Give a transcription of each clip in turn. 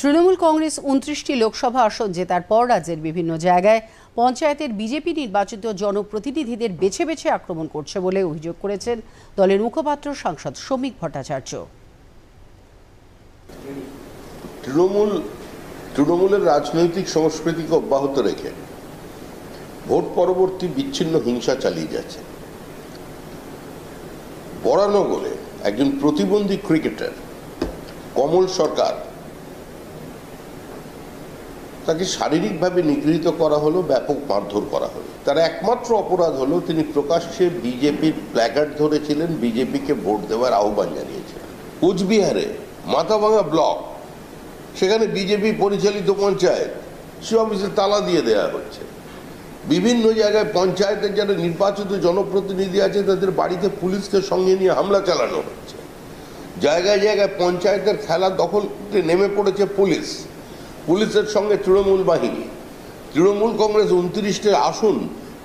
তৃণমূল কংগ্রেস ২৯টি লোকসভা আসন জেতার পর রাজ্যের বিভিন্ন জায়গায় পঞ্চায়েতের বিজেপি নির্বাচিত জনপ্রতিনিধিদের বেছে বেছে আক্রমণ করছে বলে অভিযোগ করেছেন দলের মুখপাত্র সাংসদ শ্রমিক ভট্টাচার্য। তৃণমূলের রাজনৈতিক সংস্কৃতিকে অব্যাহত রেখে ভোট পরবর্তী বিচ্ছিন্ন হিংসা চালিয়ে যাচ্ছে। বরানগরে একজন প্রতিবন্ধী ক্রিকেটার কমল সরকার, তাকে শারীরিকভাবে নিগৃহীত করা হলো, ব্যাপক মারধর করা হলো। তার একমাত্র অপরাধ হলো তিনি প্রকাশ্যে বিজেপির প্ল্যাকার্ড ধরেছিলেন, বিজেপিকে ভোট দেওয়ার আহ্বান জানিয়েছিলেন। কোচবিহারে মাথাভাঙা ব্লক, সেখানে বিজেপি পরিচালিত পঞ্চায়েত, সে অফিসে তালা দিয়ে দেওয়া হচ্ছে। বিভিন্ন জায়গায় পঞ্চায়েতের যারা নির্বাচিত জনপ্রতিনিধি আছে তাদের বাড়িতে পুলিশকে সঙ্গে নিয়ে হামলা চালানো হচ্ছে। জায়গায় জায়গায় পঞ্চায়েতের খেলা দখলতে নেমে পড়েছে পুলিশ, পুলিশের সঙ্গে তৃণমূল বাহিনী। তৃণমূল কংগ্রেস ২৯টি আসন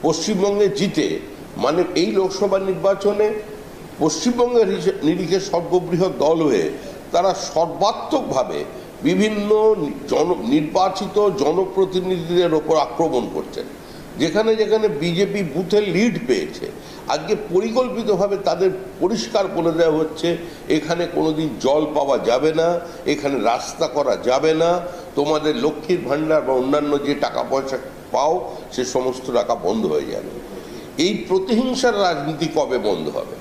পশ্চিমবঙ্গে জিতে, মানে এই লোকসভা নির্বাচনে পশ্চিমবঙ্গের নিরিখে সর্ববৃহৎ দল হয়ে তারা সর্বাত্মকভাবে বিভিন্ন নির্বাচিত জনপ্রতিনিধিদের ওপর আক্রমণ করছেন। যেখানে যেখানে বিজেপি বুথে লিড পেয়েছে, আজকে পরিকল্পিতভাবে তাদের পরিষ্কার বলে দেওয়া হচ্ছে এখানে কোনোদিন জল পাওয়া যাবে না, এখানে রাস্তা করা যাবে না, তোমাদের লক্ষ্মীর ভাণ্ডার বা অন্যান্য যে টাকা পয়সা পাও সে সমস্ত টাকা বন্ধ হয়ে যাবে। এই প্রতিহিংসার রাজনীতি কবে বন্ধ হবে?